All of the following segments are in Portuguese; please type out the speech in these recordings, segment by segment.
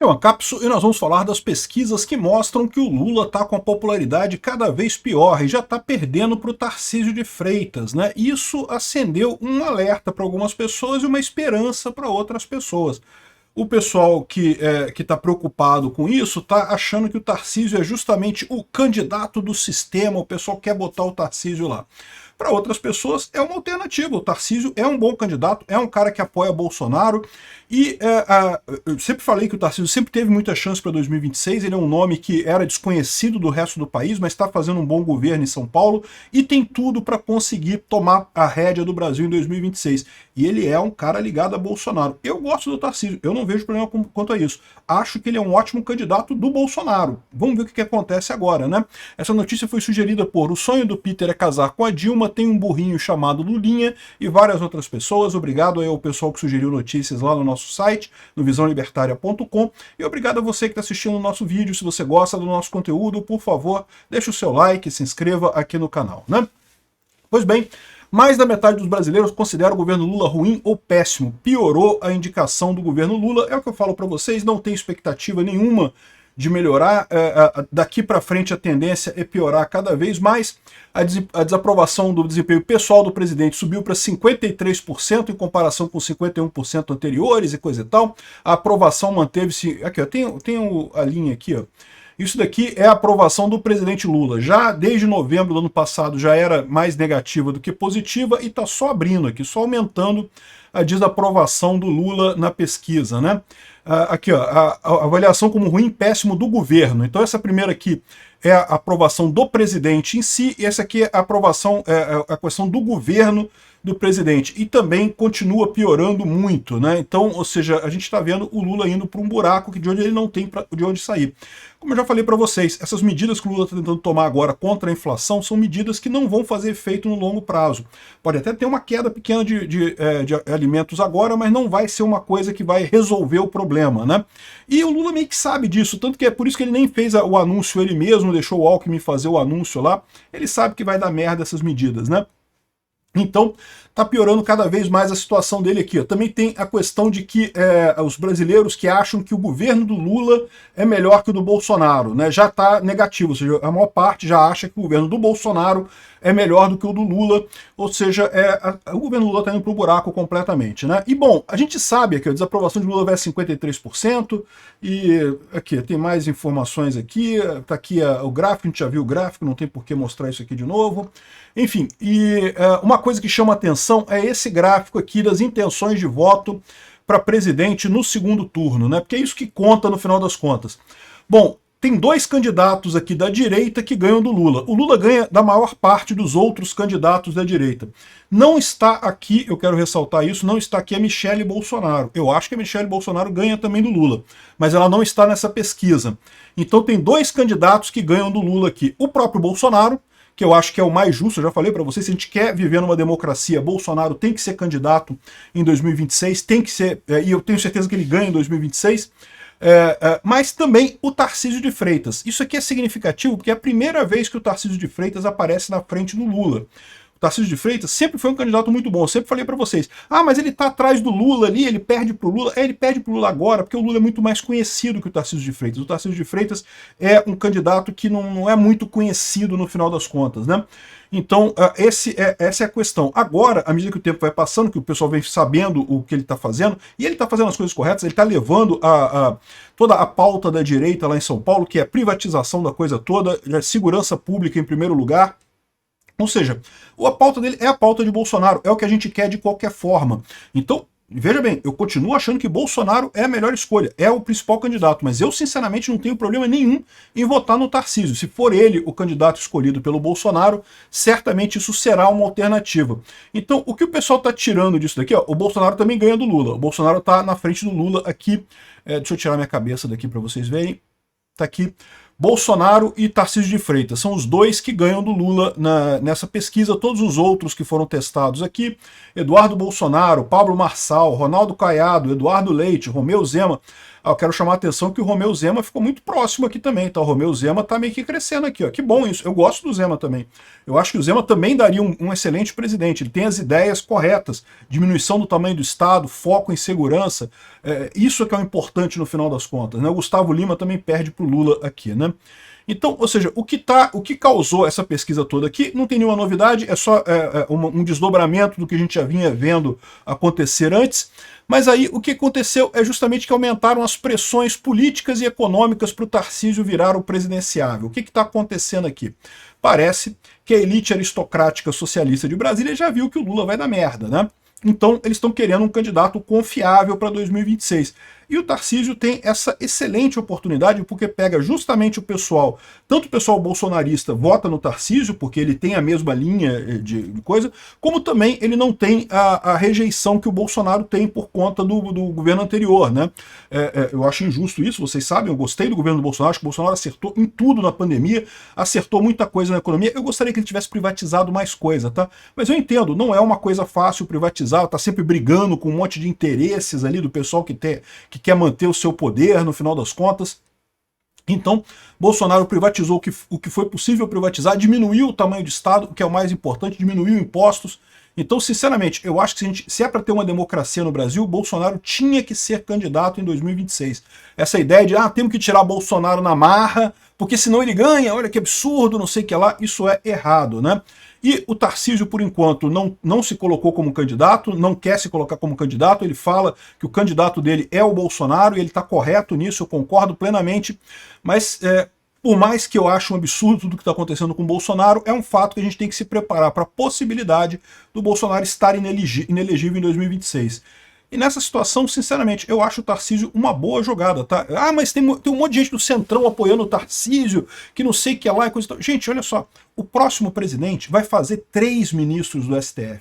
Eu Ancapso e nós vamos falar das pesquisas que mostram que o Lula está com a popularidade cada vez pior e já está perdendo para o Tarcísio de Freitas, né? Isso acendeu um alerta para algumas pessoas e uma esperança para outras pessoas. O pessoal que está preocupado com isso está achando que o Tarcísio é justamente o candidato do sistema, o pessoal quer botar o Tarcísio lá. Para outras pessoas é uma alternativa, o Tarcísio é um bom candidato, é um cara que apoia Bolsonaro, e eu sempre falei que o Tarcísio sempre teve muita chance para 2026, ele é um nome que era desconhecido do resto do país, mas está fazendo um bom governo em São Paulo, e tem tudo para conseguir tomar a rédea do Brasil em 2026. E ele é um cara ligado a Bolsonaro. Eu gosto do Tarcísio, eu não vejo problema quanto a isso. Acho que ele é um ótimo candidato do Bolsonaro. Vamos ver o que acontece agora, né? Essa notícia foi sugerida por: o sonho do Peter é casar com a Dilma, tem um burrinho chamado Lulinha, e várias outras pessoas. Obrigado aí ao pessoal que sugeriu notícias lá no nosso site, no visãolibertaria.com, e obrigado a você que está assistindo o nosso vídeo. Se você gosta do nosso conteúdo, por favor, deixe o seu like, se inscreva aqui no canal, né? Pois bem, mais da metade dos brasileiros considera o governo Lula ruim ou péssimo. Piorou a indicação do governo Lula. É o que eu falo para vocês, não tem expectativa nenhuma de melhorar. Daqui para frente a tendência é piorar cada vez mais. A desaprovação do desempenho pessoal do presidente subiu para 53% em comparação com 51% anteriores e coisa e tal. A aprovação manteve-se... Aqui, ó, tem a linha aqui, ó. Isso daqui é a aprovação do presidente Lula. Já desde novembro do ano passado já era mais negativa do que positiva, e está só abrindo aqui, só aumentando a desaprovação do Lula na pesquisa, né? Aqui, ó, a avaliação como ruim e péssimo do governo. Então essa primeira aqui é a aprovação do presidente em si, e essa aqui é a aprovação, a questão do governo do presidente, e também continua piorando muito, né? Então, ou seja, a gente está vendo o Lula indo para um buraco de onde ele não tem de onde sair. Como eu já falei para vocês, essas medidas que o Lula está tentando tomar agora contra a inflação são medidas que não vão fazer efeito no longo prazo. Pode até ter uma queda pequena de alimentos agora, mas não vai ser uma coisa que vai resolver o problema, né? E o Lula meio que sabe disso, tanto que é por isso que ele nem fez o anúncio ele mesmo, deixou o Alckmin fazer o anúncio lá. Ele sabe que vai dar merda essas medidas, né? Então, está piorando cada vez mais a situação dele aqui. Ó. Também tem a questão de que os brasileiros que acham que o governo do Lula é melhor que o do Bolsonaro, né, já está negativo, ou seja, a maior parte já acha que o governo do Bolsonaro é melhor do que o do Lula, ou seja, o governo Lula está indo para o buraco completamente, né? E bom, a gente sabe que a desaprovação de Lula vai a 53%, e aqui tem mais informações aqui, está aqui o gráfico, a gente já viu o gráfico, não tem por que mostrar isso aqui de novo. Enfim, e uma coisa que chama atenção é esse gráfico aqui das intenções de voto para presidente no segundo turno, né? Porque é isso que conta no final das contas. Bom, tem dois candidatos aqui da direita que ganham do Lula. O Lula ganha da maior parte dos outros candidatos da direita. Não está aqui, eu quero ressaltar isso, não está aqui a Michele Bolsonaro. Eu acho que a Michele Bolsonaro ganha também do Lula, mas ela não está nessa pesquisa. Então tem dois candidatos que ganham do Lula aqui. O próprio Bolsonaro, que eu acho que é o mais justo, eu já falei para vocês, se a gente quer viver numa democracia, Bolsonaro tem que ser candidato em 2026, tem que ser, e eu tenho certeza que ele ganha em 2026, mas também o Tarcísio de Freitas. Isso aqui é significativo porque é a primeira vez que o Tarcísio de Freitas aparece na frente do Lula. O Tarcísio de Freitas sempre foi um candidato muito bom, eu sempre falei para vocês, mas ele tá atrás do Lula ali, ele perde pro Lula. Ele perde pro Lula agora, porque o Lula é muito mais conhecido que o Tarcísio de Freitas. O Tarcísio de Freitas é um candidato que não é muito conhecido no final das contas, né? Então, essa é a questão. Agora, à medida que o tempo vai passando, que o pessoal vem sabendo o que ele está fazendo, e ele está fazendo as coisas corretas, ele está levando toda a pauta da direita lá em São Paulo, que é a privatização da coisa toda, a segurança pública em primeiro lugar. Ou seja, a pauta dele é a pauta de Bolsonaro, é o que a gente quer de qualquer forma. Então, veja bem, eu continuo achando que Bolsonaro é a melhor escolha, é o principal candidato, mas eu sinceramente não tenho problema nenhum em votar no Tarcísio. Se for ele o candidato escolhido pelo Bolsonaro, certamente isso será uma alternativa. Então, o que o pessoal está tirando disso daqui, ó, o Bolsonaro também ganha do Lula. O Bolsonaro está na frente do Lula aqui. Deixa eu tirar minha cabeça daqui para vocês verem. Tá aqui. Bolsonaro e Tarcísio de Freitas são os dois que ganham do Lula nessa pesquisa. Todos os outros que foram testados aqui, Eduardo Bolsonaro, Pablo Marçal, Ronaldo Caiado, Eduardo Leite, Romeu Zema. Eu quero chamar a atenção que o Romeu Zema ficou muito próximo aqui também, tá? O Romeu Zema tá meio que crescendo aqui, ó. Que bom isso. Eu gosto do Zema também. Eu acho que o Zema também daria um excelente presidente. Ele tem as ideias corretas. Diminuição do tamanho do Estado, foco em segurança. Isso é que é o importante no final das contas, né? O Gustavo Lima também perde pro Lula aqui, né? Então, ou seja, o que causou essa pesquisa toda aqui não tem nenhuma novidade, é só um desdobramento do que a gente já vinha vendo acontecer antes. Mas aí o que aconteceu é justamente que aumentaram as pressões políticas e econômicas para o Tarcísio virar o presidenciável. O que está acontecendo aqui? Parece que a elite aristocrática socialista de Brasília já viu que o Lula vai dar merda, né? Então eles estão querendo um candidato confiável para 2026. E o Tarcísio tem essa excelente oportunidade porque pega justamente o pessoal, tanto o pessoal bolsonarista vota no Tarcísio, porque ele tem a mesma linha de coisa, como também ele não tem a rejeição que o Bolsonaro tem por conta do governo anterior, né? Eu acho injusto isso, vocês sabem, eu gostei do governo do Bolsonaro, acho que o Bolsonaro acertou em tudo na pandemia, acertou muita coisa na economia, eu gostaria que ele tivesse privatizado mais coisa, tá? Mas eu entendo, não é uma coisa fácil privatizar, tá sempre brigando com um monte de interesses ali do pessoal que quer manter o seu poder, no final das contas. Então, Bolsonaro privatizou o que foi possível privatizar, diminuiu o tamanho do Estado, o que é o mais importante, diminuiu impostos. Então, sinceramente, eu acho que se é para ter uma democracia no Brasil, Bolsonaro tinha que ser candidato em 2026. Essa ideia de, temos que tirar Bolsonaro na marra, porque senão ele ganha, olha que absurdo, não sei o que lá, isso é errado, né? E o Tarcísio, por enquanto, não se colocou como candidato, não quer se colocar como candidato, ele fala que o candidato dele é o Bolsonaro, e ele está correto nisso, eu concordo plenamente, mas por mais que eu ache um absurdo tudo que está acontecendo com o Bolsonaro, é um fato que a gente tem que se preparar para a possibilidade do Bolsonaro estar inelegível em 2026. E nessa situação, sinceramente, eu acho o Tarcísio uma boa jogada, tá? Mas tem um monte de gente do Centrão apoiando o Tarcísio, que não sei o que é lá e coisa e tal. Gente, olha só, o próximo presidente vai fazer 3 ministros do STF.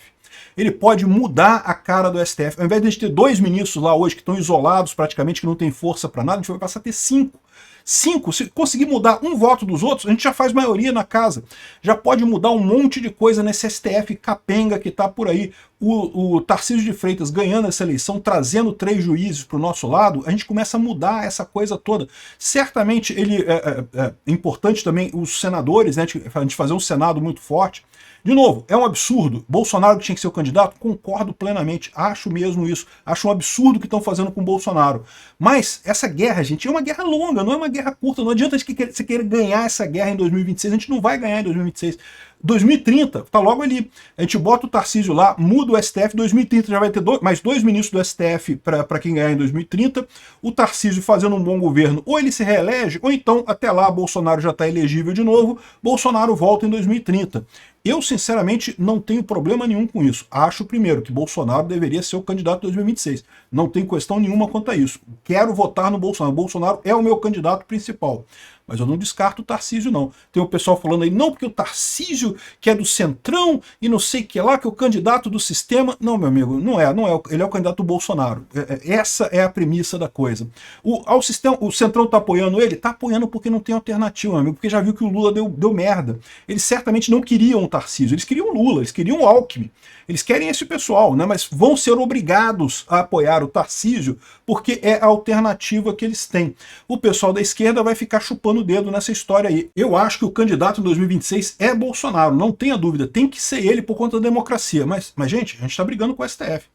Ele pode mudar a cara do STF. Ao invés de a gente ter 2 ministros lá hoje que estão isolados praticamente, que não tem força para nada, a gente vai passar a ter 5. 5, se conseguir mudar um voto dos outros, a gente já faz maioria na casa. Já pode mudar um monte de coisa nesse STF capenga que está por aí. O Tarcísio de Freitas ganhando essa eleição, trazendo 3 juízes para o nosso lado, a gente começa a mudar essa coisa toda. Certamente é importante também os senadores, né, a gente fazer um Senado muito forte. De novo, é um absurdo. Bolsonaro que tinha que ser o candidato? Concordo plenamente. Acho mesmo isso. Acho um absurdo o que estão fazendo com o Bolsonaro. Mas essa guerra, gente, é uma guerra longa, não é uma guerra curta. Não adianta você querer ganhar essa guerra em 2026. A gente não vai ganhar em 2026. 2030, tá logo ali. A gente bota o Tarcísio lá, muda o STF, 2030 já vai ter mais 2 ministros do STF para quem ganhar em 2030. O Tarcísio fazendo um bom governo, ou ele se reelege, ou então até lá Bolsonaro já está elegível de novo, Bolsonaro volta em 2030. Eu, sinceramente, não tenho problema nenhum com isso. Acho, primeiro, que Bolsonaro deveria ser o candidato de 2026. Não tem questão nenhuma quanto a isso. Quero votar no Bolsonaro. Bolsonaro é o meu candidato principal. Mas eu não descarto o Tarcísio, não. Tem o pessoal falando aí, não, porque o Tarcísio, que é do Centrão, e não sei o que lá, que é o candidato do sistema. Não, meu amigo, não é. Ele é o candidato do Bolsonaro. Essa é a premissa da coisa. O Centrão tá apoiando ele? Tá apoiando porque não tem alternativa, meu amigo, porque já viu que o Lula deu merda. Eles certamente não queriam o Tarcísio, eles queriam o Lula, eles queriam o Alckmin. Eles querem esse pessoal, né? Mas vão ser obrigados a apoiar o Tarcísio porque é a alternativa que eles têm. O pessoal da esquerda vai ficar chupando o dedo nessa história aí. Eu acho que o candidato em 2026 é Bolsonaro, não tenha dúvida. Tem que ser ele por conta da democracia. Mas gente, a gente está brigando com o STF.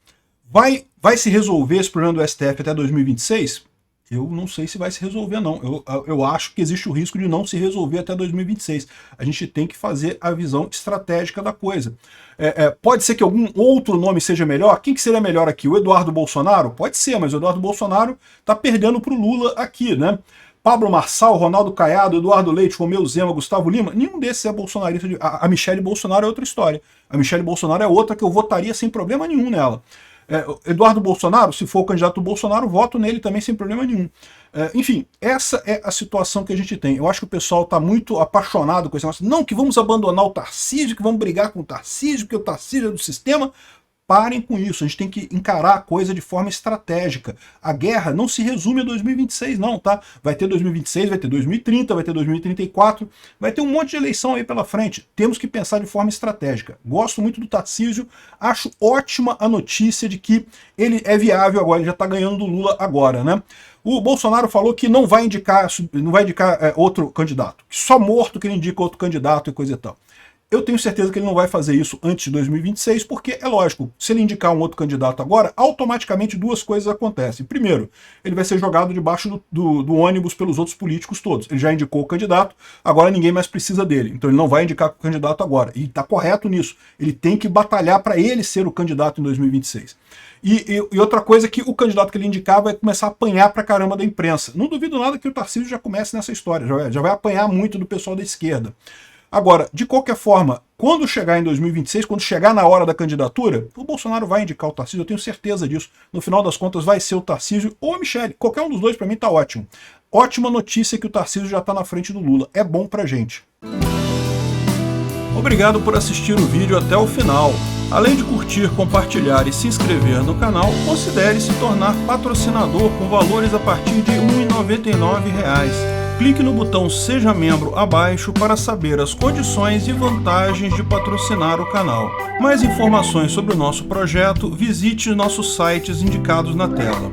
Vai se resolver esse problema do STF até 2026? Eu não sei se vai se resolver, não. Eu acho que existe o risco de não se resolver até 2026. A gente tem que fazer a visão estratégica da coisa. Pode ser que algum outro nome seja melhor? Quem que seria melhor aqui? O Eduardo Bolsonaro? Pode ser, mas o Eduardo Bolsonaro está perdendo para o Lula aqui, né? Pablo Marçal, Ronaldo Caiado, Eduardo Leite, Romeu Zema, Gustavo Lima, nenhum desses é bolsonarista. A Michelle Bolsonaro é outra história. A Michelle Bolsonaro é outra que eu votaria sem problema nenhum nela. Eduardo Bolsonaro, se for o candidato do Bolsonaro, voto nele também sem problema nenhum. Enfim, essa é a situação que a gente tem. Eu acho que o pessoal está muito apaixonado com esse negócio. Não, que vamos abandonar o Tarcísio, que vamos brigar com o Tarcísio, porque o Tarcísio é do sistema. Parem com isso, a gente tem que encarar a coisa de forma estratégica. A guerra não se resume a 2026 não, tá? Vai ter 2026, vai ter 2030, vai ter 2034, vai ter um monte de eleição aí pela frente. Temos que pensar de forma estratégica. Gosto muito do Tarcísio, acho ótima a notícia de que ele é viável agora, ele já está ganhando do Lula agora, né? O Bolsonaro falou que não vai indicar outro candidato, que só morto que ele indica outro candidato e coisa e tal. Eu tenho certeza que ele não vai fazer isso antes de 2026, porque é lógico, se ele indicar um outro candidato agora, automaticamente duas coisas acontecem. Primeiro, ele vai ser jogado debaixo do ônibus pelos outros políticos todos. Ele já indicou o candidato, agora ninguém mais precisa dele. Então ele não vai indicar o candidato agora. E está correto nisso. Ele tem que batalhar para ele ser o candidato em 2026. E outra coisa é que o candidato que ele indicar vai começar a apanhar pra caramba da imprensa. Não duvido nada que o Tarcísio já comece nessa história, já vai apanhar muito do pessoal da esquerda. Agora, de qualquer forma, quando chegar em 2026, quando chegar na hora da candidatura, o Bolsonaro vai indicar o Tarcísio, eu tenho certeza disso. No final das contas vai ser o Tarcísio ou a Michelle. Qualquer um dos dois para mim tá ótimo. Ótima notícia que o Tarcísio já tá na frente do Lula. É bom pra gente. Obrigado por assistir o vídeo até o final. Além de curtir, compartilhar e se inscrever no canal, considere se tornar patrocinador com valores a partir de R$ 1,99. Clique no botão Seja Membro abaixo para saber as condições e vantagens de patrocinar o canal. Mais informações sobre o nosso projeto, visite nossos sites indicados na tela.